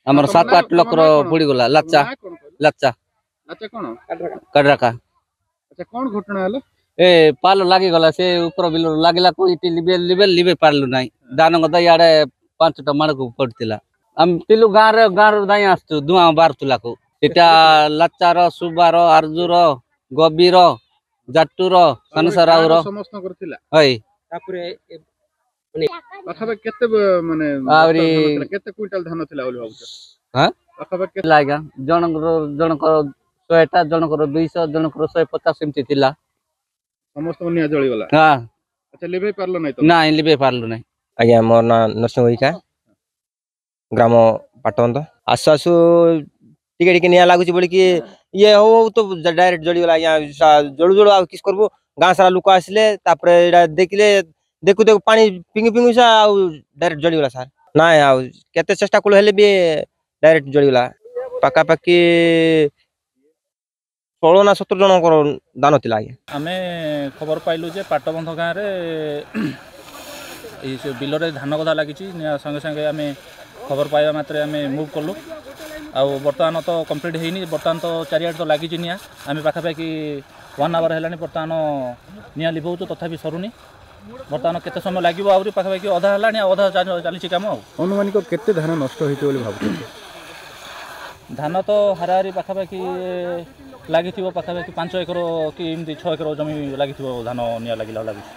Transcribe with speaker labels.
Speaker 1: ଆମର 7-8 ଲକ୍ଷର ପଡିଗଲା ଲାଚା ଲାଚା
Speaker 2: ଆଚ୍ଛା କଣ
Speaker 1: କାଡରାକା।
Speaker 2: ଆଚ୍ଛା କଣ ଘଟଣା ହେଲା?
Speaker 1: ଏ ପାଲ ଲାଗିଗଲା ସେ ଉପର ବିଲରୁ ଲାଗିଲା କୁ ଇଟି ଲିଭେଇ ପାରିଲୁ ନାହିଁ। ଦାନ ଗଦା ଇଆଡେ 5ଟା ମାଳକୁ ପଡିଥିଲା। ଆମେ ଥିଲୁ ଗାଁରୁ ଦାଇଁ ଆସୁଛୁ ଧୂଆଁ ବାହାରୁଥିଲା କୁ ଏଟା ଲାଚାର ସୁବାର ଆର୍ଜୁର ଗବିର ଜାଟୁର ସାନସାରାଉର
Speaker 2: ସମସ୍ତଙ୍କର ଥିଲା।
Speaker 1: ହଇ
Speaker 2: ତାପରେ ପାଖାପାଖି କେତେ ମାନେ
Speaker 1: ଆହୁରି
Speaker 2: କେତେ କୁଇଣ୍ଟାଲ ଧାନ ଥିଲା ବୋଲି ଭାବୁଛ?
Speaker 1: ହଁ
Speaker 2: ପାଖାପାଖି
Speaker 1: ଥିଲା ଆଜ୍ଞା ଜଣଙ୍କର 100ଟା ଜଣଙ୍କର 200 ଜଣଙ୍କର 150 ଏମିତି ଥିଲା।
Speaker 2: ସମସ୍ତଙ୍କ ନିଆଁ ଜଳିଗଲା।
Speaker 1: ହଁ
Speaker 2: ଆଚ୍ଛା ଲିଭେଇ ପାରିଲ ନାହିଁ ତ?
Speaker 1: ନାଇଁ ଲିଭେଇ ପାରିଲୁ ନାହିଁ।
Speaker 3: ଆଜ୍ଞା ମୋର ନାଁ ନରସିଂହ ଭୋଇକା ଗ୍ରାମ ପାଟବନ୍ଧ ଆସୁ ଆସୁ ଟିକେ ଟିକେ ନିଆଁ ଲାଗୁଛି ବୋଲିକି ଇଏ ହଉ ହଉ ତ ଡାଇରେକ୍ଟ ଜଳିଗଲା ଆଜ୍ଞା ଜଳୁ ଜଳୁ ଆଉ କିସ୍ କରବୁ ଗାଁ ସାରା ଲୋକ ଆସିଲେ ତାପରେ ଏଇଟା ଦେଖିଲେ ଦେଖୁ ଦେଖୁ ପାଣି ପିଙ୍ଗି ପିଙ୍ଗି ଆଉ ଡାଇରେକ୍ଟ ଜଳିଗଲା ସାର୍। ନାଇଁ ଆଉ କେତେ ଚେଷ୍ଟା କଲୁ ହେଲେ ବି ଡାଇରେକ୍ଟ ଜଳିଗଲା। ପାଖାପାଖି 16 ନା 17 ଜଣଙ୍କର ଦାନ ଥିଲା ଆଜ୍ଞା।
Speaker 4: ଆମେ ଖବର ପାଇଲୁ ଯେ ପାଟବନ୍ଧ ଗାଁରେ এই বিলরে ধান গদা লাগিছি সঙ্গে সঙ্গে আমি খবর পাইবা মাত্রে আমি মুভ কলু বর্তমান তো কমপ্লিট হয়নি বর্তমান তো চারিআড়ে তো লাগিছি নিয়া আমি পাখাপাখি 1 আওয়ার হেলানি বর্তমান নিয়া লিভাউଛୁ তথাপি সরুনি বর্তমান কেতে সময় লাগিব আউরি পাখাপাখি অধা হেলানি অধা চালিছি কাম
Speaker 2: অনুমানিক কেতে ধান নষ্ট হইছে বলি ভাবুଛନ୍ତି?
Speaker 4: ধান তো হারাহারি পাখাপাখি লাগিଥିବ ପାଖାପାଖି 5 ଏକର କି ଏମିତି 6 ଏକର ଜମି ଲାଗିଥିବ ଧାନ ନିଆଁ ଲାଗିଲା ଲାଗୁଛି।